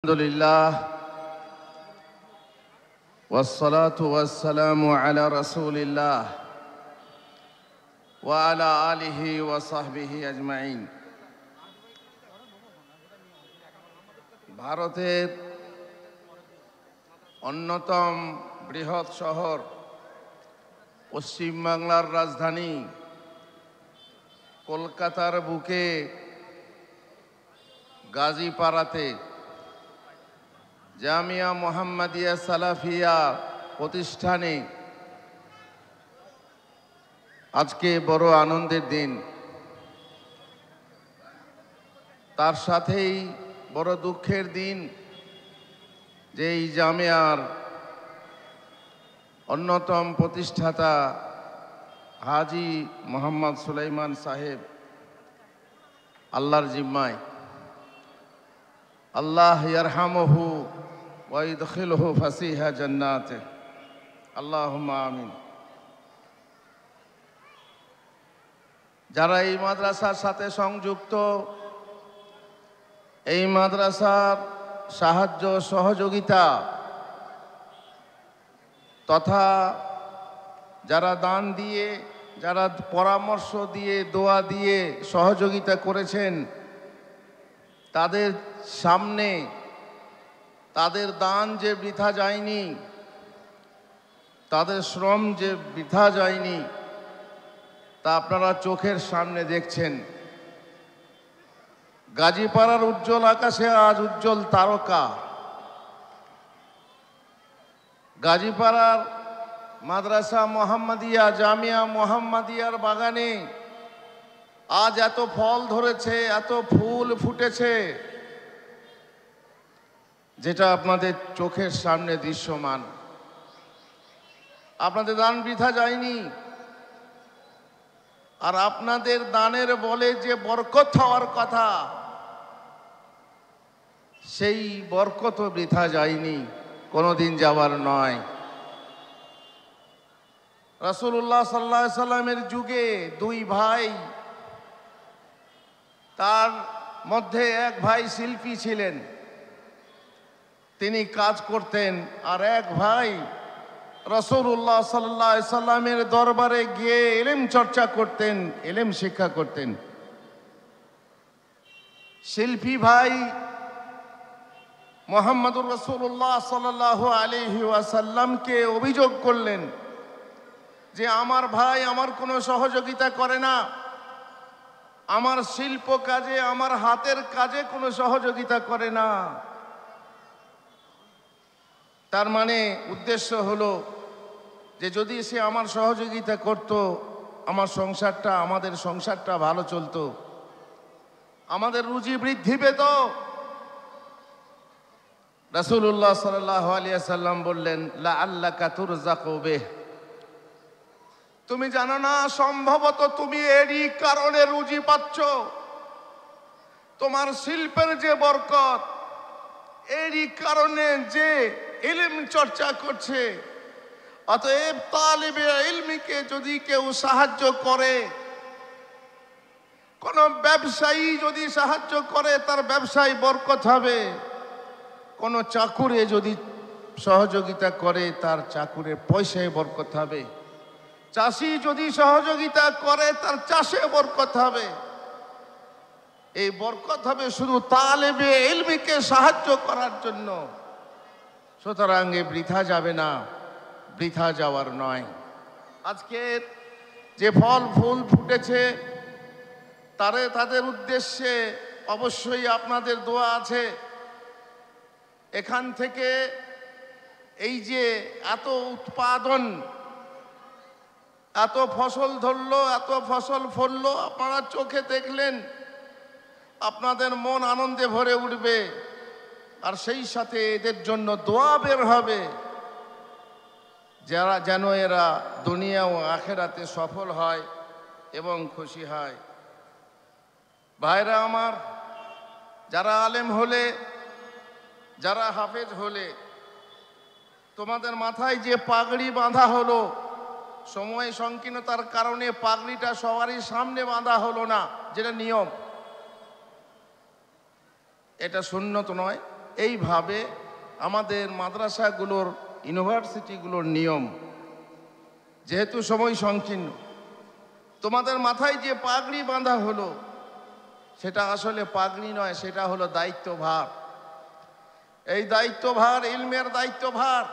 আলহামদুলিল্লাহ ওয়াসসালাতু ওয়াসসালামু আলা রাসূলিল্লাহ ওয়া আলা আলিহি ওয়া সাহবিহি আজমাইন। ভারতের অন্যতম বৃহৎ শহর পশ্চিমবাংলার রাজধানী কলকাতার বুকে গাজীপাড়াতে জামিয়া মোহাম্মদিয়া সালাফিয়া প্রতিষ্ঠানে আজকে বড় আনন্দের দিন। তার সাথেই বড় দুঃখের দিন যে এই জামিয়ার অন্যতম প্রতিষ্ঠাতা হাজী মোহাম্মদ সুলাইমান সাহেব আল্লাহর জিম্মায়, আল্লাহ ইয়ারহামহু ওয়া ইদখিলহু ফাসিহা জান্নাতে, আল্লাহুম্মা আমিন। যারা এই মাদ্রাসার সাথে সংযুক্ত, এই মাদ্রাসার সাহায্য সহযোগিতা তথা যারা দান দিয়ে, যারা পরামর্শ দিয়ে, দোয়া দিয়ে সহযোগিতা করেছেন, তাদের সামনে তাদের দান যে বৃথা যায়নি, তাদের শ্রম যে বৃথা যায়নি, তা আপনারা চোখের সামনে দেখছেন। গাজীপাড়ার উজ্জ্বল আকাশে আজ উজ্জ্বল তারকা। গাজীপাড়ার মাদ্রাসা মোহাম্মদিয়া, জামিয়া মোহাম্মদিয়ার বাগানে আজ এত ফল ধরেছে, এত ফুল ফুটেছে, যেটা আপনাদের চোখের সামনে দৃশ্যমান। আপনাদের দান বৃথা যায়নি, আর আপনাদের দানের বলে যে বরকত হওয়ার কথা, সেই বরকত বৃথা যায়নি, কোনোদিন যাওয়ার নয়। রাসূলুল্লাহ সাল্লাল্লাহু আলাইহি সাল্লামের যুগে দুই ভাই, তার মধ্যে এক ভাই শিল্পী ছিলেন, তিনি কাজ করতেন, আর এক ভাই রাসূলুল্লাহ সাল্লাল্লাহু আলাইহি সাল্লামের দরবারে গিয়ে ইলম চর্চা করতেন, ইলম শিক্ষা করতেন। শিল্পী ভাই মুহাম্মদুর রাসূলুল্লাহ সাল্লাল্লাহু আলাইহি ওয়াসাল্লামকে অভিযোগ করলেন যে আমার ভাই আমার কোনো সহযোগিতা করে না, আমার শিল্প কাজে, আমার হাতের কাজে কোনো সহযোগিতা করে না। তার মানে উদ্দেশ্য হলো যে যদি সে আমার সহযোগিতা করত, আমার সংসারটা, আমাদের সংসারটা ভালো চলতো, আমাদের রুজি বৃদ্ধি পেত। রাসূলুল্লাহ সাল্লাল্লাহু আলাইহি ওয়াসাল্লাম বললেন, লাআল্লাকা তুরযাকু বিহ, তুমি জানো না, সম্ভবত তুমি এরই কারণে রুজি পাচ্ছ। তোমার শিল্পের যে বরকত, এরই কারণে যে ইলম চর্চা করছে। অতএব তালিবে ইলমিকে যদি কেউ সাহায্য করে, কোন ব্যবসায়ী যদি সাহায্য করে, তার ব্যবসায় বরকত হবে। কোন চাকুরে যদি সহযোগিতা করে, তার চাকুরে পয়সায় বরকত হবে। চাষি যদি সহযোগিতা করে, তার চাষে বরকত হবে। এই বরকত হবে শুধু তালেবে ইলমিকে সাহায্য করার জন্য। সুতরাং এ বৃথা যাবে না, বৃথা যাওয়ার নয়। আজকে যে ফল ফুল ফুটেছে, তাদের উদ্দেশ্যে অবশ্যই আপনাদের দোয়া আছে। এখান থেকে এই যে এত উৎপাদন, এত ফসল ধরলো, এত ফসল ফললো, আপনারা চোখে দেখলেন, আপনাদের মন আনন্দে ভরে উঠবে। আর সেই সাথে এদের জন্য দোয়া বের হবে, যারা যেন এরা দুনিয়া ও আখেরাতে সফল হয় এবং খুশি হয়। ভাইরা আমার, যারা আলেম হলে, যারা হাফেজ হলে, তোমাদের মাথায় যে পাগড়ি বাঁধা হলো, সময় সংকীর্ণতার কারণে পাগড়িটা সবারই সামনে বাঁধা হলো না, যেটা নিয়ম। এটা সুন্নত নয়, এইভাবে আমাদের মাদ্রাসাগুলোর ইউনিভার্সিটিগুলোর নিয়ম। যেহেতু সময় সংকীর্ণ, তোমাদের মাথায় যে পাগড়ি বাঁধা হলো সেটা আসলে পাগড়ি নয়, সেটা হলো দায়িত্বভার। এই দায়িত্বভার ইলমের দায়িত্বভার,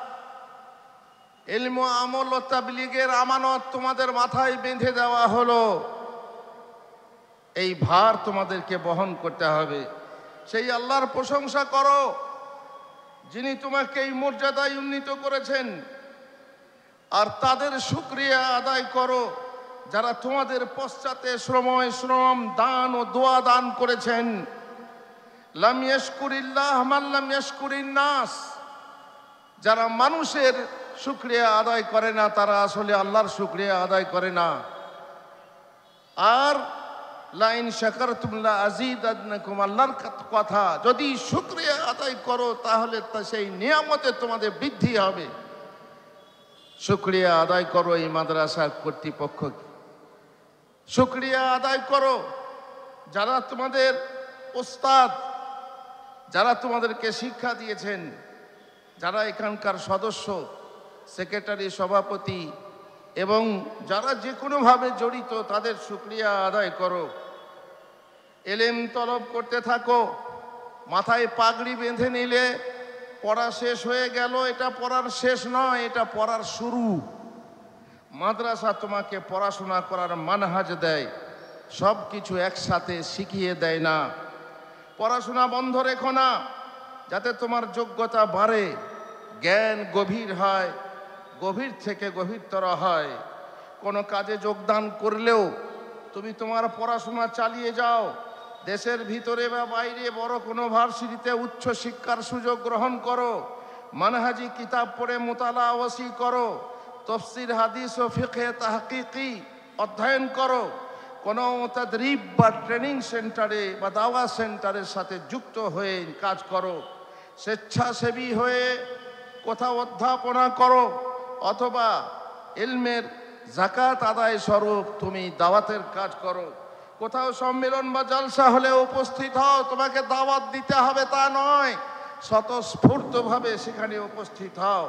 ইলম আমল ও তাবলীগের আমানত তোমাদের মাথায় বেঁধে দেওয়া হলো। এই ভার তোমাদেরকে বহন করতে হবে। সেই আল্লাহর প্রশংসা করো যিনি তোমাকে এই মর্যাদায় উন্নীত করেছেন, আর তাদের শুকরিয়া আদায় করো যারা তোমাদের পশ্চাতে সময় শ্রম দান ও দোয়া দান করেছেন। লাম ইয়াশকুরিল্লাহ মান লাম ইয়াশকুরিন নাস, যারা মানুষের শুকরিয়া আদায় করে না তারা আসলে আল্লাহর শুকরিয়া আদায় করে না। আর লাইন শাকারতুম লা আযীদান্নাকুম, আল্লাহর কথা, যদি শুকরিয়া আদায় করো তাহলে সেই নিয়ামতে তোমাদের বৃদ্ধি হবে। শুকরিয়া আদায় করো এই মাদ্রাসার কর্তৃপক্ষকে, শুকরিয়া আদায় করো যারা তোমাদের ওস্তাদ, যারা তোমাদেরকে শিক্ষা দিয়েছেন, যারা এখানকার সদস্য, সেক্রেটারি, সভাপতি এবং যারা যে কোনোভাবে জড়িত তাদের শুকরিয়া আদায় করো। এলেম তলব করতে থাকো। মাথায় পাগড়ি বেঁধে নিলে পড়া শেষ হয়ে গেল, এটা পড়ার শেষ নয়, এটা পড়ার শুরু। মাদ্রাসা তোমাকে পড়াশোনা করার মানহাজ দেয়, সব কিছু একসাথে শিখিয়ে দেয় না। পড়াশোনা বন্ধ রেখো না, যাতে তোমার যোগ্যতা বাড়ে, জ্ঞান গভীর হয়, গভীর থেকে গভীরতর হয়। কোনো কাজে যোগদান করলেও তুমি তোমার পড়াশোনা চালিয়ে যাও। দেশের ভিতরে বা বাইরে বড় কোনো ভার্সিটিতে উচ্চ শিক্ষার সুযোগ গ্রহণ করো। মানহাজি কিতাব পড়ে মুতালা ওয়াসি করো। তফসির, হাদিস ও ফিকহে তাহকিকি অধ্যয়ন করো। কোনো তাদরিব বা ট্রেনিং সেন্টারে বা দাওয়া সেন্টারের সাথে যুক্ত হয়ে কাজ করো। স্বেচ্ছাসেবী হয়ে কোথাও অধ্যাপনা করো, অথবা ইলমের যাকাত আদায় স্বরূপ তুমি দাওয়াতের কাজ করো। কোথাও সম্মেলন বা জলসা হলে উপস্থিত হও। তোমাকে দাওয়াত দিতে হবে তা নয়, স্বতঃস্ফূর্তভাবে সেখানে উপস্থিত হও।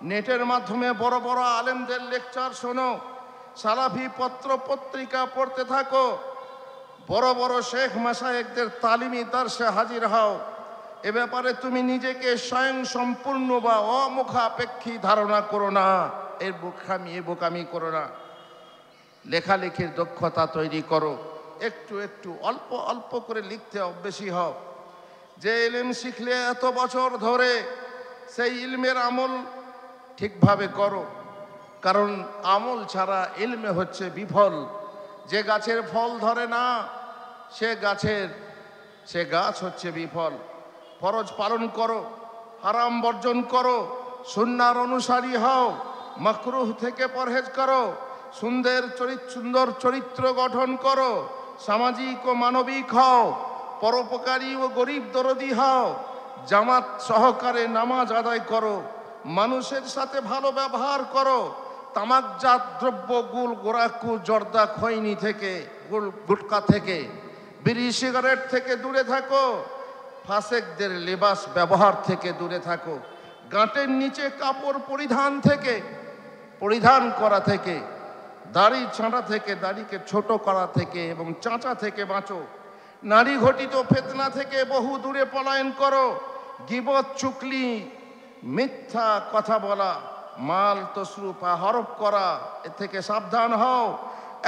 নেটের মাধ্যমে বড় বড় আলেমদের লেকচার শোনো, সালাফি পত্র পত্রিকা পড়তে থাকো, বড় বড় শেখ মাশায়েখদের তালিমি দর্শে হাজির হও। এ ব্যাপারে তুমি নিজেকে স্বয়ং সম্পূর্ণ বা অমুখাপেক্ষী ধারণা করো না, এ বোকামি করো না। লেখালেখির দক্ষতা তৈরি করো, একটু একটু অল্প অল্প করে লিখতে অভ্যাসী হও। যে ইলম শিখলে এত বছর ধরে, সেই ইলমের আমল ঠিকভাবে করো, কারণ আমল ছাড়া ইলমে হচ্ছে বিফল। যে গাছের ফল ধরে না সে গাছ হচ্ছে বিফল। ফরজ পালন করো, হারাম বর্জন করো, সুন্নাহর অনুসারী হও, মাকরুহ থেকে পরহেজ করো, সুন্দর চরিত্র গঠন করো, সামাজিক ও মানবিক হও, পরোপকারী ও গরিব দরদি হও, জামাত সহকারে নামাজ আদায় করো, মানুষের সাথে ভালো ব্যবহার করো, তামাকজাত দ্রব্য গুল গোরাকু জর্দা খৈনি থেকে, গুটকা থেকে, বিড়ি সিগারেট থেকে দূরে থাকো, ফাসেকদের লেবাস ব্যবহার থেকে দূরে থাকো, গাঁটের নিচে কাপড় পরিধান করা থেকে, দাড়ি ছাঁটা থেকে, দাড়িকে ছোট করা থেকে এবং চাঁচা থেকে বাঁচো। নারী ঘটিত ফিতনা থেকে বহু দূরে পলায়ন করো। গীবত, চুগলি, মিথ্যা কথা বলা, মাল তসরুফা হরফ করা, এ থেকে সাবধান হও।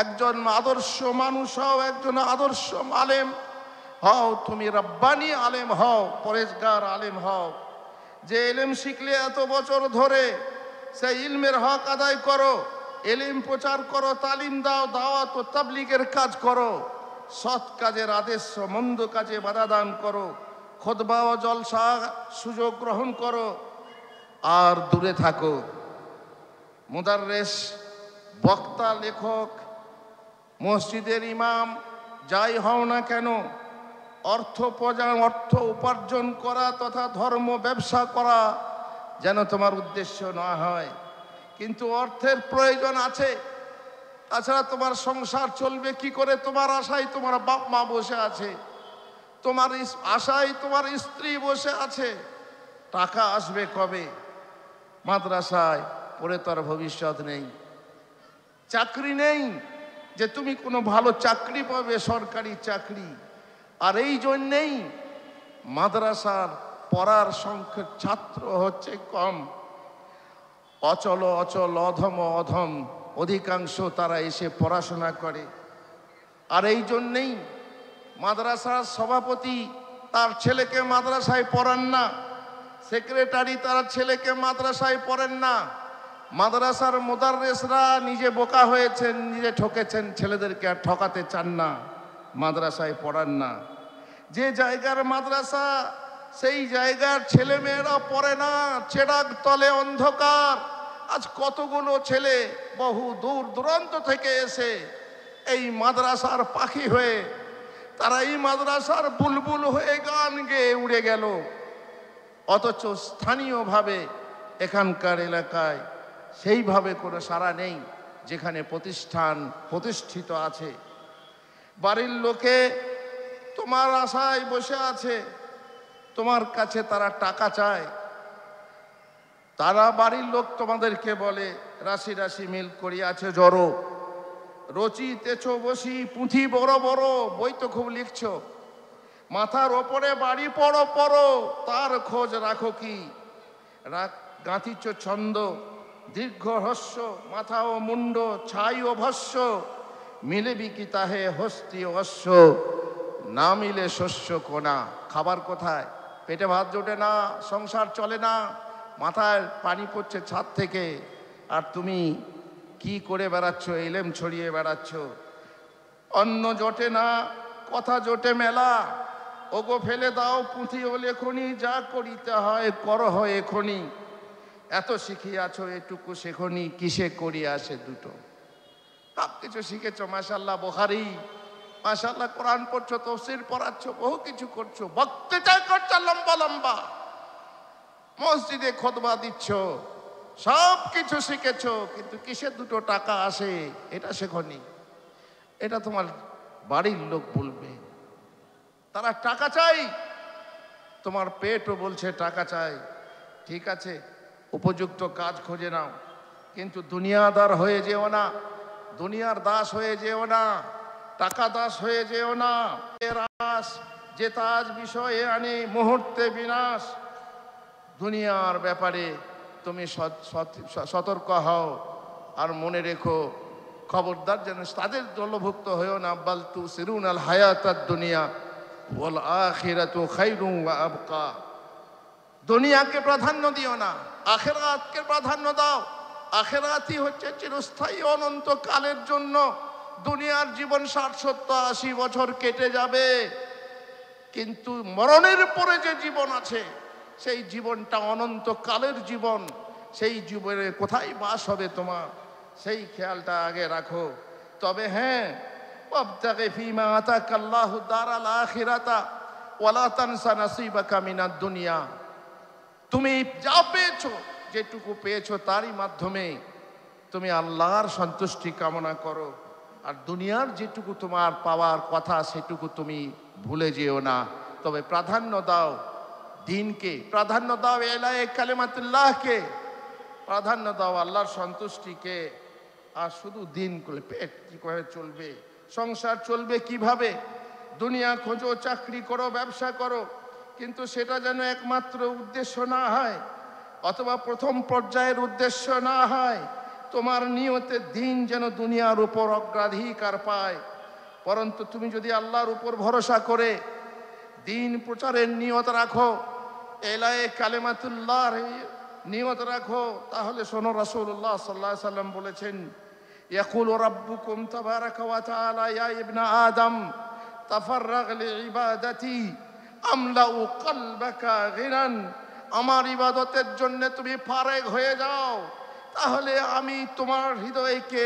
একজন আদর্শ মানুষ হও, একজন আদর্শ আলেম হও। তুমি রব্বানি আলেম হও, পরেজগার আলেম হও। যে ইলম শিখলে এত বছর ধরে, সেই ইলমের হক আদায় করো। ইলম প্রচার করো, তালিম দাও, দাওয়াত ও তাবলীগের কাজ করো। সৎ কাজের আদেশ ও মন্দ কাজে বাধা দান করো। খুতবা ও জলসা সুযোগ গ্রহণ করো, আর দূরে থাকো মুদাররিস, বক্তা, লেখক, মসজিদের ইমাম যাই হও না কেন, অর্থ উপার্জন করা তথা ধর্ম ব্যবসা করা যেন তোমার উদ্দেশ্য না হয়। কিন্তু অর্থের প্রয়োজন আছে, তাছাড়া তোমার সংসার চলবে কি করে? তোমার আশায় তোমার বাপ মা বসে আছে, তোমার আশায় তোমার স্ত্রী বসে আছে, টাকা আসবে কবে? মাদ্রাসায় পড়ে তার ভবিষ্যৎ নেই, চাকরি নেই যে তুমি কোনো ভালো চাকরি পাবে, সরকারি চাকরি। আর এই জন্যেই মাদ্রাসার পড়ার সংখ্যা ছাত্র হচ্ছে কম। অচল অচল, অধম অধম অধিকাংশ তারা এসে পড়াশোনা করে। আর এই জন্যেই মাদ্রাসার সভাপতি তার ছেলেকে মাদ্রাসায় পড়ান না, সেক্রেটারি তার ছেলেকে মাদ্রাসায় পড়েন না, মাদ্রাসার মুদাররিসরা নিজে বোকা হয়েছেন, নিজে ঠকেছেন, ছেলেদেরকে আর ঠকাতে চান না, মাদ্রাসায় পড়ান না। যে জায়গার মাদ্রাসা সেই জায়গার ছেলে মেয়েরা পড়ে না, চেরাগ তলে অন্ধকার। আজ কতগুলো ছেলে বহু দূর দূরান্ত থেকে এসে এই মাদ্রাসার পাখি হয়ে, তারা এই মাদ্রাসার বুলবুল হয়ে গান গেয়ে উড়ে গেল, অথচ স্থানীয়ভাবে এখানকার এলাকায় সেইভাবে কোনো সাড়া নেই যেখানে প্রতিষ্ঠান প্রতিষ্ঠিত আছে। বাড়ির লোকে তোমার আশায় বসে আছে, তোমার কাছে তারা টাকা চায়। তারা বাড়ির লোক তোমাদেরকে বলে রাশি রাশি মিল করিয়াছে জড়ো, রচিতেছ বসি পুঁথি বড় বড়, বই তো খুব লিখছ, মাথার ওপরে বাড়ি পড়ো পড়ো, তার খোঁজ রাখো কি? গাঁথিছ ছন্দ দীর্ঘ হস্য, মাথা ও মুন্ড ছাই ও ভস্য, মিলে বিকি তাহে হস্তি অশ্ব, না মিলে শস্য কোনা। খাবার কোথায়? পেটে ভাত জোটে না, সংসার চলে না, মাথায় পানি পড়ছে ছাদ থেকে, আর তুমি কি করে বেড়াচ্ছ? এলেম ছড়িয়ে বেড়াচ্ছ। অন্ন জোটে না, কথা জোটে মেলা, ওগো ফেলে দাও পুঁথি ও লেখনি, যা করিতে হয় কর হয় এখনি, এত শিখিয়াছ এটুকু শেখনি, কিসে করিয়া আসে দুটো। সব কিছু শিখেছ, মাশাআল্লাহ বুখারী, মাশাআল্লাহ কোরআন পড়ছো, তাফসীর পড়াচ্ছ, বহু কিছু করছো, বক্তৃতা করছো লম্বা লম্বা, মসজিদে খুতবা দিচ্ছ, সব কিছু শিখেছো, কিন্তু কিসে দুটো টাকা আসে এটা শেখনি। এটা তোমার বাড়ির লোক বলবে, তারা টাকা চাই, তোমার পেটও বলছে টাকা চাই। ঠিক আছে, উপযুক্ত কাজ খুঁজে নাও, কিন্তু দুনিয়াদার হয়ে যেও না, দুনিয়ার দাস হয়ে যেও না, টাকা দাস হয়ে যেও না। রাস যে তাজ বিষয়ে আনে মুহূর্তে বিনাশ। দুনিয়ার ব্যাপারে তুমি সতর্ক হও, আর মনে রেখো, খবরদার যেন তাদের দলভুক্ত হয়েও না। বাল তুসিরুনাল হায়াতাদ দুনিয়া ওয়াল আখিরাতু খায়রুন ওয়া আবকা। দুনিয়াকে প্রাধান্য দিও না, আখিরাতকে প্রাধান্য দাও। আখিরাতই হচ্ছে চিরস্থায়ী অনন্তকালের জন্য। দুনিয়ার জীবন 60-70-80 বছর কেটে যাবে, কিন্তু মরণের পরে যে জীবন আছে সেই জীবনটা অনন্তকালের জীবন। সেই জীবনে কোথায় বাস হবে তোমার, সেই খেয়ালটা আগে রাখো। তবে হ্যাঁ, ওয়াবতাগি ফীমা আতাকাল্লাহু দারাল আখিরাতা ওয়ালা তানসা নাসিবাকা মিনাদ দুনিয়া। তুমি যা পেয়েছো, যেটুকু পেয়েছো, তারই মাধ্যমে তুমি আল্লাহর সন্তুষ্টি কামনা করো। আর দুনিয়ার যেটুকু তোমার পাওয়ার কথা সেটুকু তুমি ভুলে যেও না। তবে প্রাধান্য দাও দ্বীনকে, প্রাধান্য দাও এলায়ে কালিমাতুল্লাহকে, প্রাধান্য দাও আল্লাহর সন্তুষ্টিকে। আর শুধু দিন করে পেট কি করে চলবে, সংসার চলবে কিভাবে? দুনিয়া খোঁজো, চাকরি করো, ব্যবসা করো, কিন্তু সেটা যেন একমাত্র উদ্দেশ্য না হয়, অথবা প্রথম পর্যায়ের উদ্দেশ্য না হয়। তোমার নিয়তে দিন যেন দুনিয়ার উপর অগ্রাধিকার পায়। পরন্তু তুমি যদি আল্লাহর উপর ভরসা করে দিন প্রচারের নিয়ত রাখো, এলায়ে কালিমাতুল্লাহর নিয়ত রাখো, তাহলে শোনো, রাসূলুল্লাহ সাল্লাল্লাহু আলাইহি সাল্লাম বলেছেন, ইয়াকুলু রাব্বুকুম তাবারাকা ওয়া তাআলা ইয়া ইবনা আদম তাফাররাগ লিইবাদাতি আমলাউ কলবাকা গিনান। আমার ইবাদতের জন্য তুমি ফারেগ হয়ে যাও, তাহলে আমি তোমার হৃদয়কে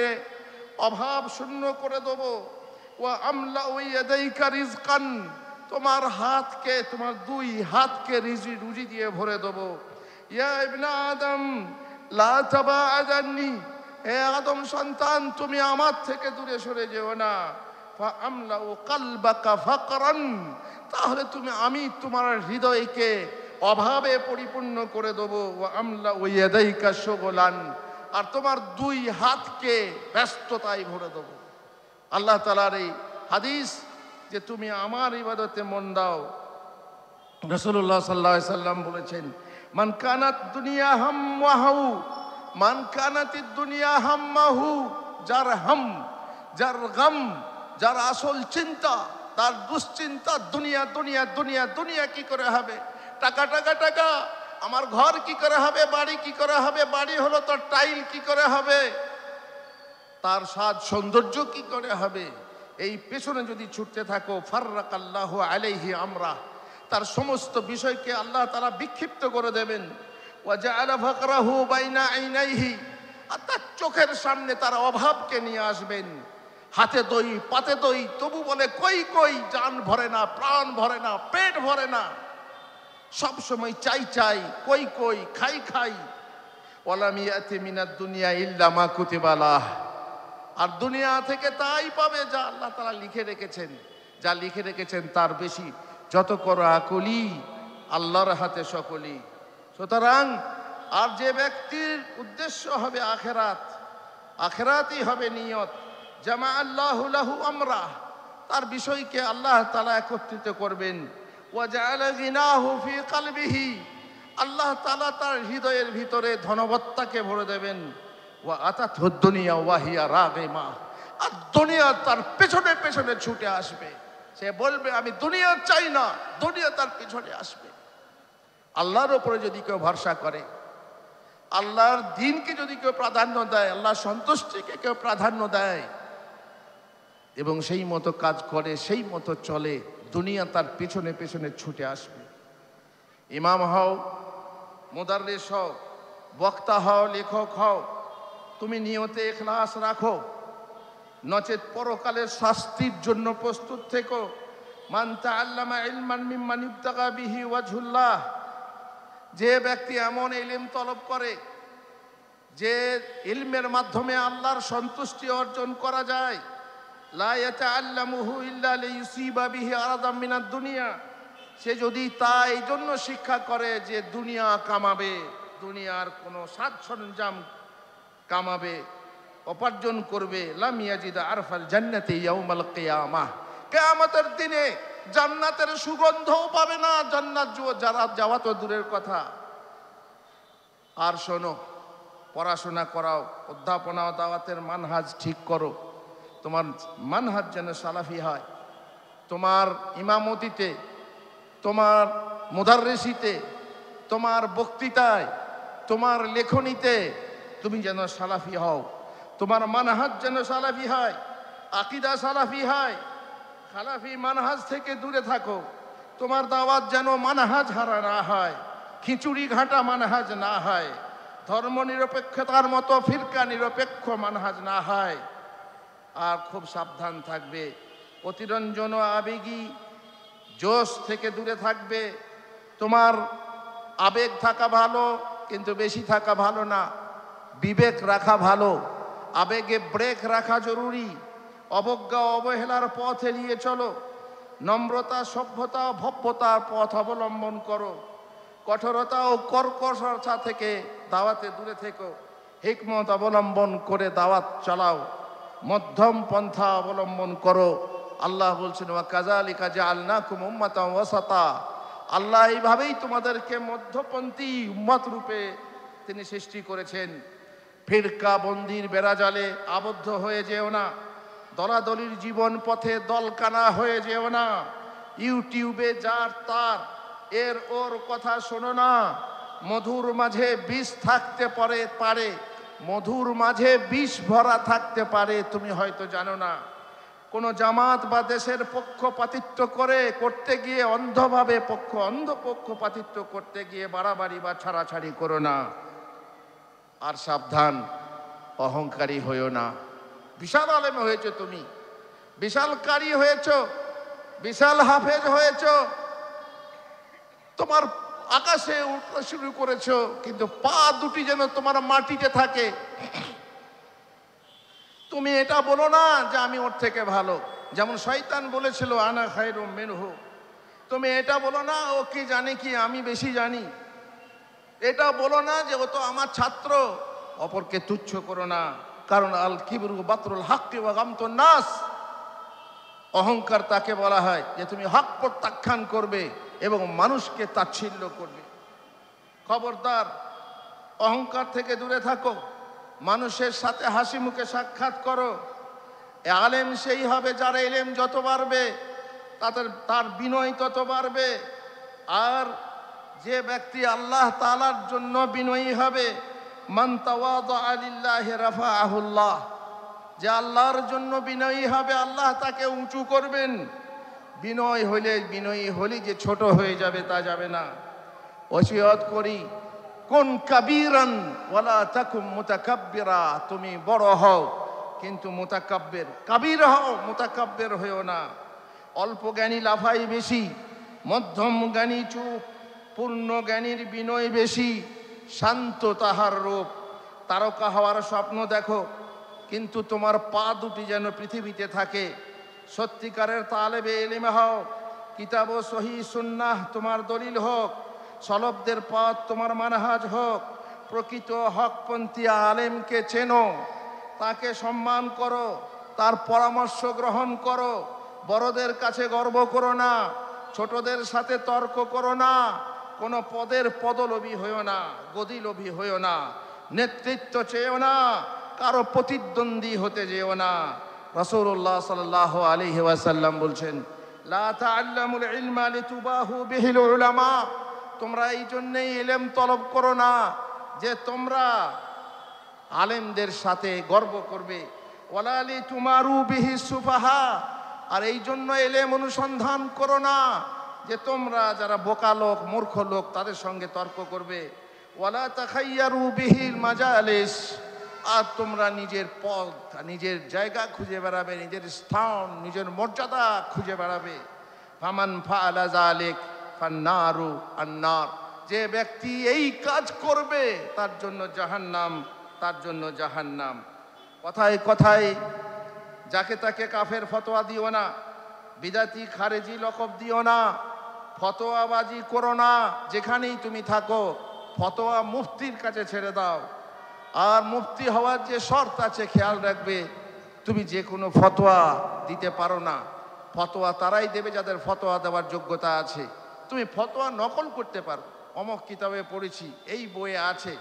অভাব শূন্য করে দেব। ওয়া আমলাউ ইয়াদাইকা রিজকান, তোমার হাতকে, তোমার দুই হাতকে রুজি দিয়ে ভরে দেব। ইয়া ইবনা আদম লা তাবাআদ আন্নি, হে আদম সন্তান, তুমি আমার থেকে দূরে সরে যেও না। ফা আমলাউ কলবাকা ফাকরান, তাহলে আমি তোমার হৃদয়কে অভাবে পরিপূর্ণ করে দেবো। আমলা ওয়াদাইকা শুগলান, আর তোমার দুই হাতকে ব্যস্ততায় ভরে দেবো। আল্লাহ তাআলার এই হাদিস যে তুমি আমার ইবাদতে মন দাও। রাসূলুল্লাহ সাল্লাল্লাহু আলাইহি সাল্লাম বলেছেন, মান কানাত দুনিয়া হাম্মাহু, মান কানাতিদ দুনিয়া হাম্মাহু, যার হাম, যার গাম, যার আসল চিন্তা, তার দুশ্চিন্তা দুনিয়া দুনিয়া দুনিয়া দুনিয়া কি করে হবে, টাকা টাকা টাকা, আমার ঘর কি করে হবে, বাড়ি কি করে হবে, বাড়ি হলো তো টাইল কি করে হবে, তার সাজ সৌন্দর্য কি করে হবে, এই পেছনে যদি ছুটতে থাকো, ফাররাকাল্লাহু আলাইহি আমরা, তার সমস্ত বিষয়কে আল্লাহ তাআলা বিক্ষিপ্ত করে দেবেন। ওয়া জাআলা ফাকরাহু বাইনা আইনাইহি, আর তার চোখের সামনে তার অভাবকে নিয়ে আসবেন। হাতে দই পাতে দই, তবু বলে কই কই, জান ভরে না, প্রাণ ভরে না, পেট ভরে না, সব সময় চাই চাই, কই কই, খাই খাই। ওয়ালাম ইয়াতি মিনাদ দুনিয়া ইল্লা মা কুতিবা লাহ, আর দুনিয়া থেকে তাই পাবে যা আল্লাহ তাআলা লিখে রেখেছেন। যা লিখে রেখেছেন তার বেশি যত করো আকুলি, আল্লাহর হাতে সকলি। সুতরাং আর যে ব্যক্তির উদ্দেশ্য হবে আখেরাত, আখেরাতই হবে নিয়ত, জামা আল্লাহু লাহু আমরা, তার বিষয়কে আল্লাহ তাআলা একত্রিত করবেন। ওয়া জাআলা গিনাহু ফি কলবিহি, আল্লাহ তাআলা তার হৃদয়ের ভিতরে ধনবত্তাকে ভরে দেবেন। ওয়া আতাতহু দুনিয়া ওয়া হিয়া রাগিমা, আর দুনিয়া তার পেছনে পেছনে ছুটে আসবে। সে বলবে আমি দুনিয়া চাই না, দুনিয়া তার পিছনে আসবে। আল্লাহর উপরে যদি কেউ ভরসা করে, আল্লাহর দ্বীনকে যদি কেউ প্রাধান্য দেয়, আল্লাহর সন্তুষ্টিকে কেউ প্রাধান্য দেয় এবং সেই মতো কাজ করে, সেই মতো চলে, দুনিয়া তার পেছনে পেছনে ছুটে আসবে। ইমাম হও, মুদাররিস হও, বক্তা হও, লেখক হও, তুমি নিয়তে ইখলাস রাখো, নচেত পরকালের শাস্তির জন্য প্রস্তুত থেকো। মান তাআল্লামা ইলমান মিম্মান ইবতাগা বিহি ওয়াজহুল্লাহ, যে ব্যক্তি এমন ইলম তলব করে যে ইলমের মাধ্যমে আল্লাহর সন্তুষ্টি অর্জন করা যায়, লা ইয়াতাআল্লামুহু ইল্লা লিইউসিবা বিহি আরাদাম মিনাদ দুনিয়া, সে যদি তা এই জন্য শিক্ষা করে যে দুনিয়া কামাবে, দুনিয়ার কোনো সাজ সরঞ্জাম কামাবে, উপার্জন করবে, লাম ইয়াজিদ আরফাল জান্নাতি ইয়াউমাল কিয়ামাহ, কিয়ামতের দিনে জান্নাতের সুগন্ধও পাবে না। জান্নাত যারা যাওয়া তো দূরের কথা। আর শোনো, পড়াশোনা করাও, অধ্যাপনা ও দাওয়াতের মানহাজ ঠিক করো, তোমার মানহাজ যেন সালাফি হয়। তোমার ইমামতিতে, তোমার মুদাররিসিতে, তোমার বক্তৃতায়, তোমার লেখনীতে তুমি যেন সালাফি হও। তোমার মানহাজ যেন সালাফি হয়, আকীদা সালাফি হয়। খালাফি মানহাজ থেকে দূরে থাকো। তোমার দাওয়াত যেন মানহাজ হারা না হয়, খিচুড়ি ঘাঁটা মানহাজ না হয়, ধর্ম নিরপেক্ষতার মতো ফিরকা নিরপেক্ষ মানহাজ না হয়। আর খুব সাবধান থাকবে, অতিরঞ্জন ও আবেগী জোশ থেকে দূরে থাকবে। তোমার আবেগ থাকা ভালো, কিন্তু বেশি থাকা ভালো না। বিবেক রাখা ভালো, আবেগে ব্রেক রাখা জরুরি। অবজ্ঞা অবহেলার পথ এড়িয়ে চলো। নম্রতা, সভ্যতা, ভব্যতার পথ অবলম্বন করো। কঠোরতা ও কর্কশতা থেকে দাওয়াতে দূরে থেকো। হিকমত অবলম্বন করে দাওয়াত চালাও, মধ্যম পন্থা অবলম্বন করো। আল্লাহ বলছেন, ওয়া কাযালিকা জাআলনাকুম উম্মাতান ওয়াসাতা, আল্লাহ এইভাবেই তোমাদেরকে মধ্যপন্থী উম্মত রূপে তিনি সৃষ্টি করেছেন। ফিরকা বন্দির বেড়াজালে আবদ্ধ হয়ে যেও না, দলাদলির জীবন পথে দলকানা হয়ে যেও না। ইউটিউবে যার তার এর ওর কথা শোনো না। মধুর মাঝে বিষ থাকতে পারে, মধুর মাঝে বিষ ভরা থাকতে পারে, তুমি হয়তো জানো না। কোনো জামাত বা দেশের পক্ষপাতিত্ব করতে গিয়ে অন্ধভাবে অন্ধ পক্ষপাতিত্ব করতে গিয়ে বাড়াবাড়ি বা ছাড়াছাড়ি করো না। আর সাবধান, অহংকারী হইও না। বিশাল আলেম হয়েছ তুমি, বিশাল কারি হয়েছ, বিশাল হাফেজ হয়েছ, তোমার আকাশে উঠতে শুরু করেছো, কিন্তু পা দুটি যেন তোমার মাটিতে থাকে। তুমি এটা বলো না যে আমি ওর থেকে ভালো। যেমন শয়তান বলেছিল, আনা খায়রুম মিনহু, তুমি এটা বলো না ও কি জানে কি আমি বেশি জানি, এটা বলো না যে ও তো আমার ছাত্র। অপরকে তুচ্ছ করো না, কারণ আল কিবরু বাতরুল হাক্কি ওয়া গামতুন নাস, অহংকার তাকে বলা হয় যে তুমি হক প্রত্যাখ্যান করবে এবং মানুষকে তাচ্ছিল্য করবে। খবরদার, অহংকার থেকে দূরে থাকো, মানুষের সাথে হাসি মুখে সাক্ষাৎ করো। আলেম সেই হবে যার ইলম যত বাড়বে তার বিনয় তত বাড়বে। আর যে ব্যক্তি আল্লাহ তাআলার জন্য বিনয়ী হবে, মান তাওয়াদা লিল্লাহি রাফাআহুল্লাহ, যে আল্লাহর জন্য বিনয়ী হবে আল্লাহ তাকে উঁচু করবেন। বিনয়ী হলে যে ছোট হয়ে যাবে তা যাবে না। ওসিয়ত করি, কোন কাবীরান ওয়ালা তাকুম মুতাকাব্বিরা, তুমি বড় হও কিন্তু মুতাকাব্বির, কাবীর হও, মুতাকাব্বির হইও না। অল্প জ্ঞানী লাফাই বেশি, মধ্যম জ্ঞানী চুপ, পূর্ণ জ্ঞানীর বিনয় বেশি, শান্ত তাহার রূপ। তারকা হওয়ার স্বপ্ন দেখো, কিন্তু তোমার পা দুটি যেন পৃথিবীতে থাকে। সত্যিকারের তালেবে ইলম হও, কিতাব ও সহি সুন্নাহ তোমার দলিল হোক, সলফদের পথ তোমার মানহাজ হোক। প্রকৃত হকপন্থী আলেমকে চেনো, তাকে সম্মান করো, তার পরামর্শ গ্রহণ করো। বড়দের কাছে গর্ব করো না, ছোটদের সাথে তর্ক করো না, কোনো পদের পদলোভী হইও না, গদিলোভী হইও না, নেতৃত্ব চেয়েও না, কারো প্রতিদ্বন্দ্বী হতে যেও না। রাসূলুল্লাহ সাল্লাল্লাহু আলাইহি ওয়াসাল্লাম বলছেন, লা তাআল্লামুল ইলমা লিতুবাহু বিহিল উলামা, তোমরা এই জন্যেই ইলম তলব করো না যে তোমরা আলেমদের সাথে গর্ব করবে। ওয়ালা লিতুমারু বিহি সুফাহা, আর এই জন্য ইলম অনুসন্ধান করো না যে তোমরা যারা বোকা লোক, মূর্খ লোক তাদের সঙ্গে তর্ক করবে। ওয়ালা তাখাইয়ারু বিহিল মাজালিস, আর তোমরা নিজের পথ, নিজের জায়গা খুঁজে বেড়াবে, নিজের স্থান, নিজের মর্যাদা খুঁজে বেড়াবে। ফামান ফাআলা যালিক ফান্নারু আন্নার, যে ব্যক্তি এই কাজ করবে তার জন্য জাহান্নাম, তার জন্য জাহান্নাম। কথায় কথায় যাকে তাকে কাফের ফতোয়া দিও না, বিদাতি খারেজি লকব দিও না, ফতোয়াবাজি করো না। যেখানেই তুমি থাকো ফতোয়া মুফতির কাছে ছেড়ে দাও। আর মুফতি হওয়ার যে শর্ত আছে খেয়াল রাখবে, তুমি যে কোনো ফতোয়া দিতে পারো না। ফতোয়া তারাই দেবে যাদের ফতোয়া দেওয়ার যোগ্যতা আছে। তুমি ফতোয়া নকল করতে পারো, অমক কিতাবে পড়েছি, এই বইয়ে আছে,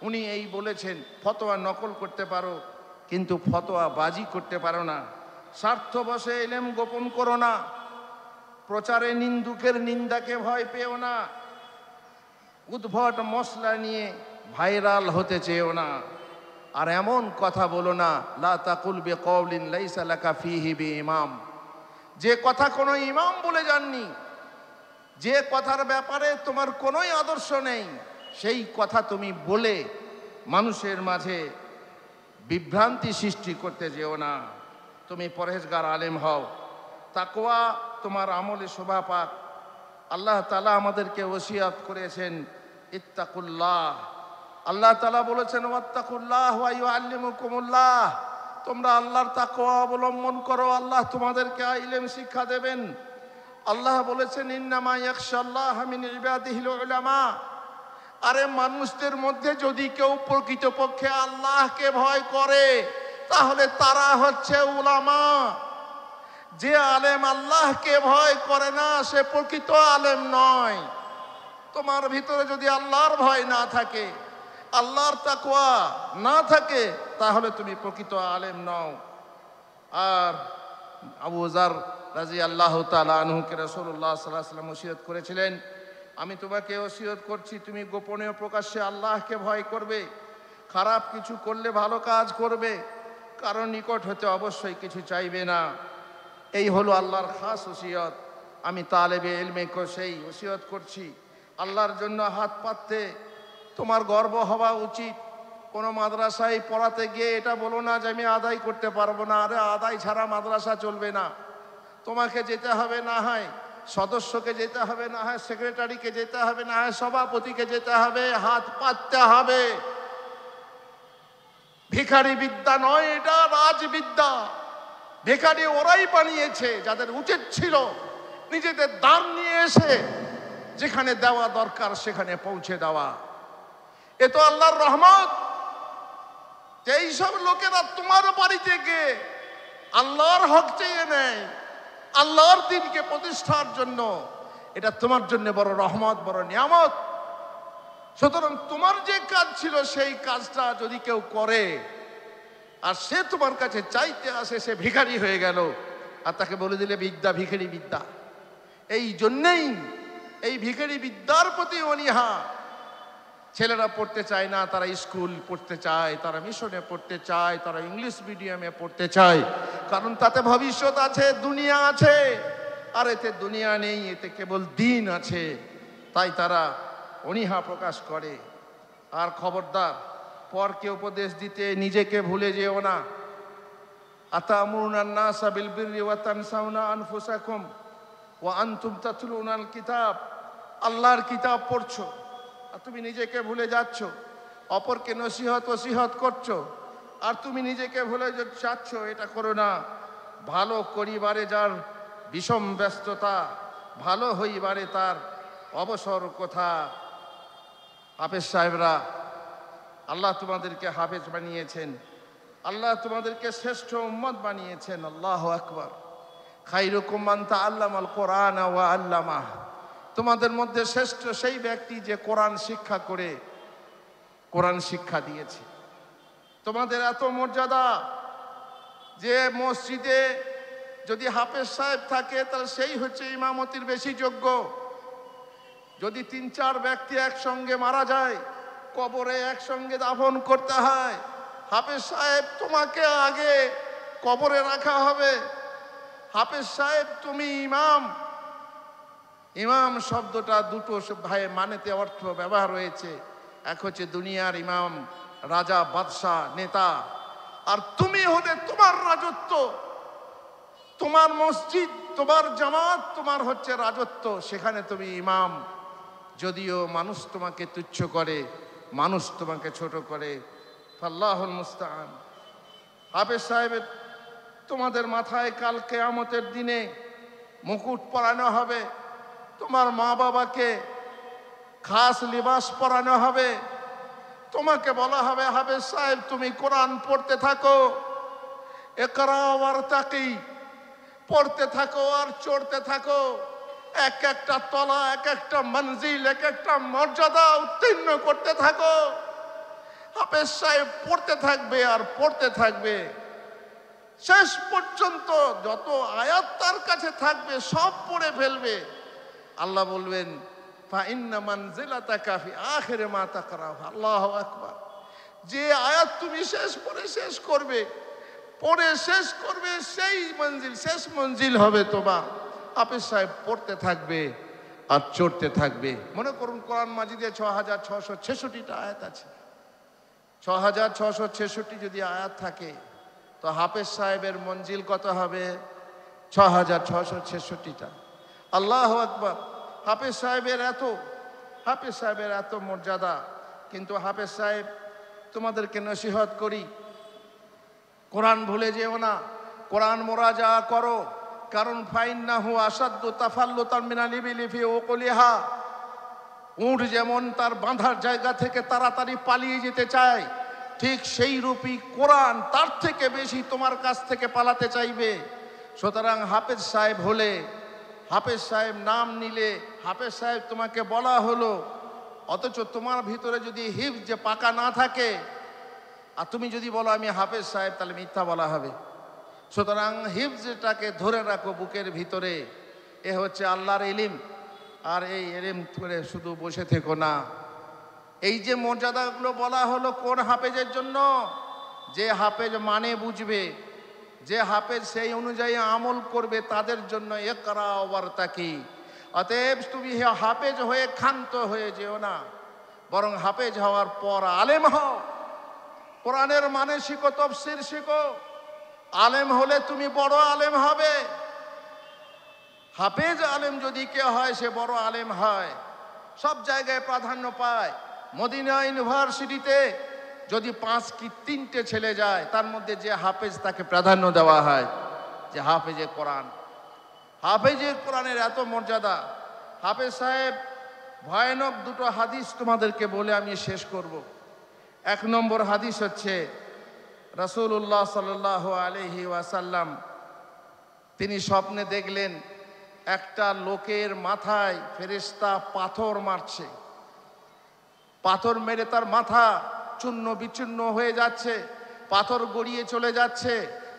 উনি এই বলেছেন, ফতোয়া নকল করতে পারো, কিন্তু ফতোয়া বাজি করতে পারো না। স্বার্থ বশে ইলম গোপন করো না, প্রচারে নিন্দুকের নিন্দাকে ভয় পেও না, উদ্ভট মশলা নিয়ে ভাইরাল হতে চেয়েও না। আর এমন কথা বলো না, লা তাকুল বিকাউলিন লাইসা লাকা ফীহি বিইমাম, যে কথা কোনো ইমাম বলে যাননি, যে কথার ব্যাপারে তোমার কোনোই আদর্শ নেই, সেই কথা তুমি বলে মানুষের মাঝে বিভ্রান্তি সৃষ্টি করতে যেও না। তুমি পরহেজগার আলেম হও, তাকওয়া তোমার আমলে শোভা পাক। আল্লাহ তাআলা আমাদেরকে ওসিয়াত করেছেন, ইত্তাকুল্লাহ। আল্লাহ তাআলা বলেছেন, ওয়াত্তাকুল্লাহ ওয়া ইউআল্লিমুকুমুল্লাহ, তোমরা আল্লাহর তাকওয়া অবলম্বন করো, আল্লাহ তোমাদেরকে ইলম শিক্ষা দেবেন। আল্লাহ বলেছেন, ইন্নামা ইয়াখশাল্লাহ মিন ইবাদিহিল উলামা, আরে মানুষদের মধ্যে যদি কেউ প্রকৃতপক্ষে আল্লাহকে ভয় করে তাহলে তারা হচ্ছে উলামা। যে আলেম আল্লাহকে ভয় করে না সে প্রকৃত আলেম নয়। তোমার ভিতরে যদি আল্লাহর ভয় না থাকে, আল্লাহর তাকওয়া না থাকে, তাহলে তুমি প্রকৃত আলেম নও। আর আবু যার রাদিয়াল্লাহু তাআলা আনহুকে রাসূলুল্লাহ সাল্লাল্লাহু আলাইহি ওয়াসাল্লাম ওসিয়ত করেছিলেন, আমি তোমাকে ওসিয়ত করছি তুমি গোপনে ও প্রকাশ্যে আল্লাহকে ভয় করবে, খারাপ কিছু করলে ভালো কাজ করবে, কারণ নিকট হতে অবশ্যই কিছু চাইবে না। এই হলো আল্লাহর খাস ওসিয়ত। আমি তালেবে ইলমকে সেই ওসিয়ত করছি, আল্লাহর জন্য হাত পাততে তোমার গর্ব হওয়া উচিত। কোনো মাদ্রাসায় পড়াতে গিয়ে এটা বলো না যে আমি আদায় করতে পারবো না। আরে আদায় ছাড়া মাদ্রাসা চলবে না। তোমাকে যেতে হবে, না হয় সদস্যকে যেতে হবে, না হয় সেক্রেটারিকে যেতে হবে, না হয় সভাপতিকে যেতে হবে, হাত পাততে হবে। ভিখারি বিদ্যা নয়, এটা রাজবিদ্যা। ভিখারি ওরাই বানিয়েছে যাদের উচিত ছিল নিজেদের দান নিয়ে এসে যেখানে দেওয়া দরকার সেখানে পৌঁছে দেওয়া। এ তো আল্লাহর রহমত যে এইসব লোকেরা তোমার বাড়িতে গিয়ে আল্লাহর হক চেয়ে নেয়, আল্লাহর দিনকে প্রতিষ্ঠার জন্য। এটা তোমার জন্য বড় রহমত, বড় নিয়ামত। সুতরাং তোমার যে কাজ ছিল সেই কাজটা যদি কেউ করে আর সে তোমার কাছে চাইতে আসে, সে ভিখারি হয়ে গেল, আর তাকে বলে দিলে বিদ্যা, ভিখারি বিদ্যা। এই জন্যেই এই ভিখারি বিদ্যার প্রতি অনীহা। ছেলেরা পড়তে চায় না, তারা স্কুল পড়তে চায়, তারা মিশনে পড়তে চায়, তারা ইংলিশ মিডিয়ামে পড়তে চায়, কারণ তাতে ভবিষ্যৎ আছে, দুনিয়া আছে। আর এতে দুনিয়া নেই, এতে কেবল দিন আছে। তাই তারা অনীহা প্রকাশ করে। আর খবরদার, পরকে উপদেশ দিতে নিজেকে ভুলে যেও না। আতামুরুনান নাসা বিল বিররি ওয়া তানসাউনা আনফুসাকুম ওয়া আনতুম তাতলুনাল কিতাব। আল্লাহর কিতাব পড়ছো আর তুমি নিজেকে ভুলে যাচ্ছ, অপরকে নসিহত করছো আর তুমি নিজেকে ভুলে যাচ্ছ। এটা করো না। ভালো করিবারে যার বিষম ব্যস্ততা, ভালো হইবারে তার অবসর কথা। হাফেজ সাহেবরা, আল্লাহ তোমাদেরকে হাফেজ বানিয়েছেন, আল্লাহ তোমাদেরকে শ্রেষ্ঠ উম্মত বানিয়েছেন। আল্লাহু আকবার। খায়রুকুম মান তাআল্লামাল কোরআন ওয়া আল্লামাহ। তোমাদের মধ্যে শ্রেষ্ঠ সেই ব্যক্তি যে কোরআন শিক্ষা করে কোরআন শিক্ষা দিয়েছে। তোমাদের এত মর্যাদা যে মসজিদে যদি হাফেজ সাহেব থাকে তাহলে সেই হচ্ছে ইমামতির বেশি যোগ্য। যদি ৩-৪ ব্যক্তি একসঙ্গে মারা যায়, কবরে একসঙ্গে দাফন করতে হয়, হাফেজ সাহেব তোমাকে আগে কবরে রাখা হবে। হাফেজ সাহেব তুমি ইমাম। ইমাম শব্দটা দুটো ভাই মানেতে অর্থ ব্যবহার হয়েছে। এক হচ্ছে দুনিয়ার ইমাম, রাজা, বাদশাহ, নেতা। আর তুমি হলে তোমার রাজত্ব, তোমার মসজিদ, তোমার জামাত, তোমার হচ্ছে রাজত্ব, সেখানে তুমি ইমাম। যদিও মানুষ তোমাকে তুচ্ছ করে, মানুষ তোমাকে ছোট করে, আল্লাহুল মুস্তাআন। হাফেজ সাহেবের তোমাদের মাথায় কাল কিয়ামতের দিনে মুকুট পরানো হবে, তোমার মা বাবাকে খাস লিবাস পরানো হবে, তোমাকে বলা হবে হাফেজ সাহেব তুমি কোরআন পড়তে থাকো, ইকরা ওয়ারতাকি, পড়তে থাকো আর চড়তে থাকো। এক একটা তলা, এক একটা মঞ্জিল, এক একটা মর্যাদা উত্তীর্ণ করতে থাকো। হাফেজ সাহেব পড়তে থাকবে আর পড়তে থাকবে, শেষ পর্যন্ত যত আয়াত তার কাছে থাকবে সব পড়ে ফেলবে। আল্লাহ বলবেন ফা ইন্না মানজিলাতাকা ফি আখিরি মা তাকরাউ। আল্লাহু আকবার। যে আয়াত তুমি শেষ করবে, পড়ে শেষ করবে, সেই মঞ্জিল, শেষ মঞ্জিল হবে তোমার। হাফেজ সাহেব পড়তে থাকবে আর চড়তে থাকবে। মনে করুন কোরআন মাজিদে ৬৬৬৬টা আয়াত আছে। ৬৬৬৬ যদি আয়াত থাকে তো হাফেজ সাহেবের মঞ্জিল কত হবে? ৬৬৬৬টা। আল্লাহু আকবার। হাফেজ সাহেবের এত মর্যাদা। কিন্তু হাফেজ সাহেব তোমাদেরকে নসিহত করি, কোরআন ভুলে যেও না, কোরআন মুরাজা করো। কারণ ফাইন্নাহু আসাদ্দু তাফাল্লুতান মিনাল ইবিলি ফি উকুলিহা। উট যেমন তার বাঁধার জায়গা থেকে তাড়াতাড়ি পালিয়ে যেতে চায়, ঠিক সেই রূপই কোরআন তার থেকে বেশি তোমার কাছ থেকে পালাতে চাইবে। সুতরাং হাফেজ সাহেব হলে, হাফেজ সাহেব নাম নিলে, হাফেজ সাহেব তোমাকে বলা হলো, অথচ তোমার ভিতরে যদি হিফজ যে পাকা না থাকে আর তুমি যদি বলো আমি হাফেজ সাহেব, তাহলে মিথ্যা বলা হবে। সুতরাং হিফজটাকে ধরে রাখো বুকের ভিতরে। এ হচ্ছে আল্লাহর ইলম। আর এই ইলম করে শুধু বসে থেকো না। এই যে মর্যাদাগুলো বলা হলো কোন হাফেজের জন্য? যে হাফেজ মানে বুঝবে, যে হাফেজ সেই অনুযায়ী আমল করবে, তাদের জন্য ইকরা ওয়ারতাকি। অতএব তুমি হাফেজ হয়ে ক্ষান্ত হয়ে যেও না, বরং হাফেজ হওয়ার পর আলেম হও। কোরআনের মানে শিখো, তাফসীর শিখো। আলেম হলে তুমি বড় আলেম হবে। হাফেজ আলেম যদি কে হয় সে বড় আলেম হয়, সব জায়গায় প্রাধান্য পায়। মদিনা ইউনিভার্সিটিতে যদি 5 কি 3টে ছেলে যায়, তার মধ্যে যে হাফেজ তাকে প্রাধান্য দেওয়া হয়, যে হাফেজে কোরআন। হাফেজের কোরআনের এত মর্যাদা। হাফেজ সাহেব ভয়ানক দুটো হাদিস তোমাদেরকে বলে আমি শেষ করব। 1 নম্বর হাদিস হচ্ছে রাসূলুল্লাহ সাল্লাল্লাহু আলাইহি ওয়াসাল্লাম তিনি স্বপ্নে দেখলেন একটা লোকের মাথায় ফেরেশতা পাথর মারছে। পাথর মেরে তার মাথা চূর্ণ বিচূর্ণ হয়ে যাচ্ছে, পাথর গড়িয়ে চলে যাচ্ছে।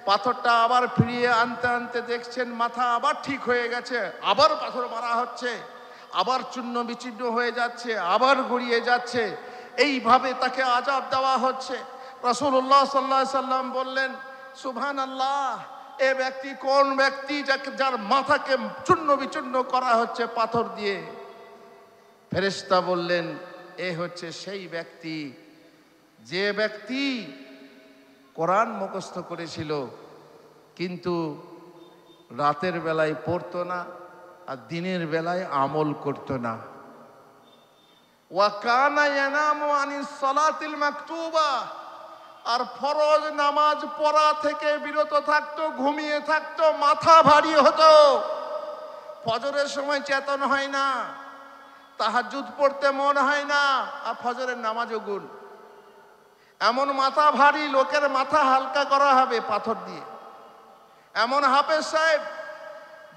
পাথরটা আবার ফিরিয়ে আনতে আনতে দেখছেন মাথা আবার ঠিক হয়ে গেছে, আবার পাথর মারা হচ্ছে, আবার চূর্ণ বিচূর্ণ হয়ে যাচ্ছে, আবার গড়িয়ে যাচ্ছে। এইভাবে তাকে আযাব দেওয়া হচ্ছে। রাসূলুল্লাহ সাল্লাল্লাহু আলাইহি সাল্লাম বললেন, সুবহানাল্লাহ, এ ব্যক্তি কোন ব্যক্তি যার মাথাকে চূর্ণ বিচূর্ণ করা হচ্ছে পাথর দিয়ে? ফেরেশতা বললেন, এ হচ্ছে সেই ব্যক্তি যে ব্যক্তি কোরআন মুখস্থ করেছিল কিন্তু রাতের বেলায় পড়তো না আর দিনের বেলায় আমল করতো না। ওয়া কানা ইয়ানামু আনিস সালাতিল মাকতুবা, আর ফরজ নামাজ পড়া থেকে বিরত থাকতো, ঘুমিয়ে থাকতো, মাথা ভারী হতো, ফজরের সময় চেতন হয় না, তাহাজ্জুদ পড়তে মন হয় না, আর ফজরের নামাজও গুণ। এমন মাথা ভারী লোকের মাথা হালকা করা হবে পাথর দিয়ে। এমন হাফেজ সাহেব,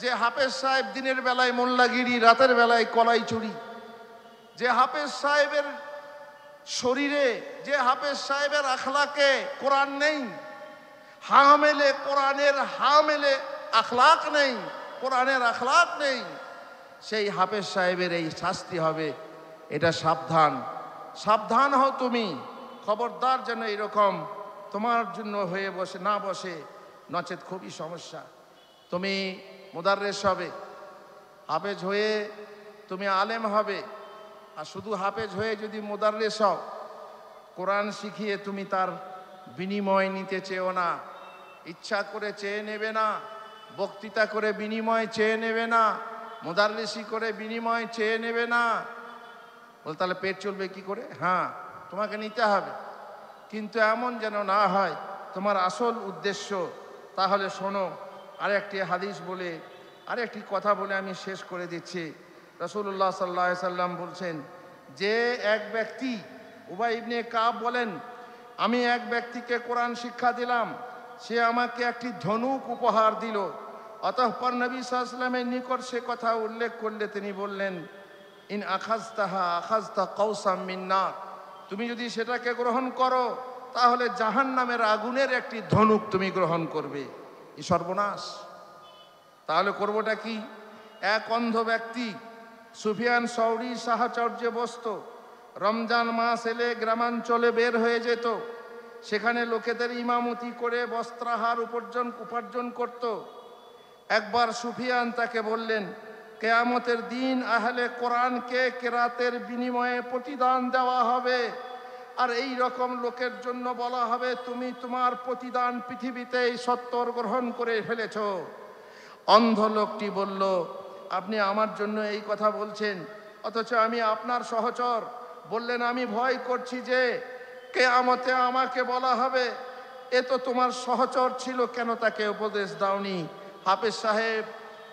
যে হাফেজ সাহেব দিনের বেলায় মোল্লাগিরি, রাতের বেলায় কলাই চুরি, যে হাফেজ সাহেবের শরীরে, যে হাফেজ সাহেবের আখলাকে কোরআন নেই, হামেলে কোরআনের হামেলে আখলাক নেই, কোরআনের আখলাক নেই, সেই হাফেজ সাহেবের এই শাস্তি হবে। এটা সাবধান, সাবধান হও তুমি, খবরদার যেন এরকম তোমার জন্য হয়ে বসে না বসে, নচেত খুবই সমস্যা। তুমি মুদাররিস হবে, হাফেজ হয়ে তুমি আলেম হবে, আর শুধু হাফেজ হয়ে যদি মুদাররিস হও, কোরআন শিখিয়ে তুমি তার বিনিময় নিতে চেও না, ইচ্ছা করে চেয়ে নেবে না, বক্তৃতা করে বিনিময় চেয়ে নেবে না, মুদাররিসি করে বিনিময় চেয়ে নেবে না। বল তাহলে পেট চলবে কি করে? হ্যাঁ, তোমাকে নিতে হবে, কিন্তু এমন যেন না হয় তোমার আসল উদ্দেশ্য। তাহলে শোনো, আরেকটি হাদিস বলে, আরেকটি কথা বলে আমি শেষ করে দিচ্ছি। রাসূলুল্লাহ সাল্লাল্লাহু আলাইহি সাল্লাম বলছেন যে এক ব্যক্তি, উবাই ইবনে কাব বলেন, আমি এক ব্যক্তিকে কোরআন শিক্ষা দিলাম, সে আমাকে একটি ধনুক উপহার দিল। অতঃপর নবী সাল্লাল্লাহু আলাইহি সাল্লামের নিকট সে কথা উল্লেখ করলে তিনি বললেন, ইন আখাযতাহা আখাযতা কাওসাম মিন নার, তুমি যদি সেটাকে গ্রহণ করো তাহলে জাহান্নামের আগুনের একটি ধনুক তুমি গ্রহণ করবে। এই সর্বনাশ। তাহলে করবোটা কি? এক অন্ধ ব্যক্তি সুফিয়ান সৌরি সাহচর্যে বসত, রমজান মাস এলে গ্রামাঞ্চলে বের হয়ে যেত, সেখানে লোকেদের ইমামতি করে বস্ত্রাহার উপার্জন করত। একবার সুফিয়ান তাকে বললেন, কিয়ামতের দিন আহলে কোরআনকে কেরাতের বিনিময়ে প্রতিদান দেওয়া হবে, আর এই রকম লোকের জন্য বলা হবে, তুমি তোমার প্রতিদান পৃথিবীতেই সত্তর গ্রহণ করে ফেলেছ। অন্ধ লোকটি বলল, আপনি আমার জন্য এই কথা বলছেন, অথচ আমি আপনার সহচর। বললেন, আমি ভয় করছি যে কিয়ামতে আমাকে বলা হবে, এ তো তোমার সহচর ছিল, কেন তাকে উপদেশ দাওনি? হাফেজ সাহেব,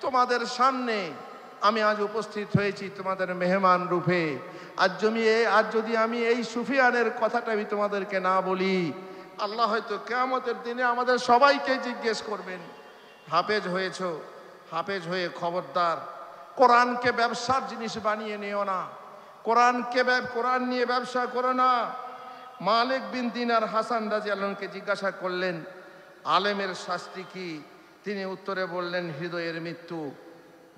তোমাদের সামনে আমি আজ উপস্থিত হয়েছি তোমাদের মেহমান রূপে। আজ যদি আমি এই সুফিয়ানের কথাটা আমি তোমাদেরকে না বলি, আল্লাহ হয়তো কিয়ামতের দিনে আমাদের সবাইকে জিজ্ঞেস করবেন, হাফেজ হয়েছ, হাফেজ হয়ে খবরদার কোরআনকে ব্যবসার জিনিস বানিয়ে নিও না, কোরআন নিয়ে ব্যবসা করো না। মালিক বিন দিনার হাসান রাদিয়াল্লাহু আনহুকে জিজ্ঞাসা করলেন, আলেমের শাস্তি কি? তিনি উত্তরে বললেন, হৃদয়ের মৃত্যু।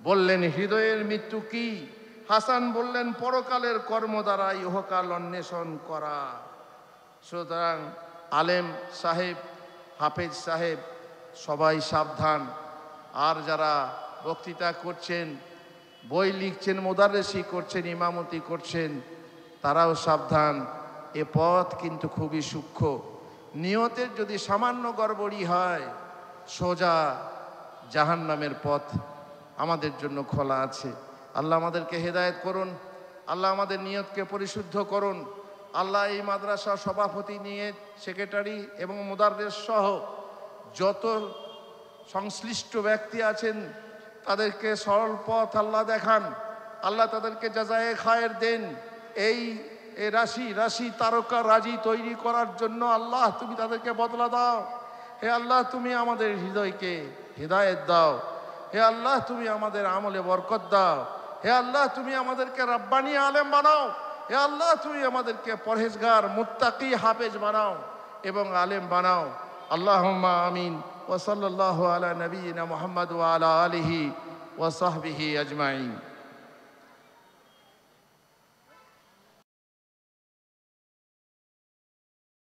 বললেন, হৃদয়ের মৃত্যু কি? হাসান বললেন, পরকালের কর্ম দ্বারা ইহকাল অন্বেষণ করা। সুতরাং আলেম সাহেব, হাফেজ সাহেব সবাই সাবধান। আর যারা বক্তৃতা করছেন, বই লিখছেন, মুদাররিসি করছেন, ইমামতি করছেন, তারাও সাবধান। এ পথ কিন্তু খুবই সূক্ষ্ম। নিয়তের যদি সামান্য গড়বড়ি হয়, সোজা জাহান্নামের পথ আমাদের জন্য খোলা আছে। আল্লাহ আমাদেরকে হেদায়েত করুন, আল্লাহ আমাদের নিয়তকে পরিশুদ্ধ করুন। আল্লাহ এই মাদ্রাসা সভাপতি নিয়ে সেক্রেটারি এবং মুদাররিস সহ যত সংশ্লিষ্ট ব্যক্তি আছেন তাদেরকে সরল পথ আল্লাহ দেখান, আল্লাহ তাদেরকে জাযায়ে খায়ের দেন। এই রাশি রাশি তারকা রাজি তৈরি করার জন্য আল্লাহ তুমি তাদেরকে বদলা দাও। হে আল্লাহ তুমি আমাদের হৃদয়কে হিদায়েত দাও। হে আল্লাহ তুমি আমাদের আমলে বরকত দাও। হে আল্লাহ তুমি আমাদেরকে রাব্বানি আলেম বানাও। হে আল্লাহ তুমি আমাদেরকে পরহেজগার মুত্তাকি হাফেজ বানাও এবং আলেম বানাও। আল্লাহুম্মা আমিন। ওয়া সাল্লাল্লাহু আলা নবিয়িনা মুহাম্মদ ওয়া আলা আলিহি ওয়া সাহবিহি আজমাইন।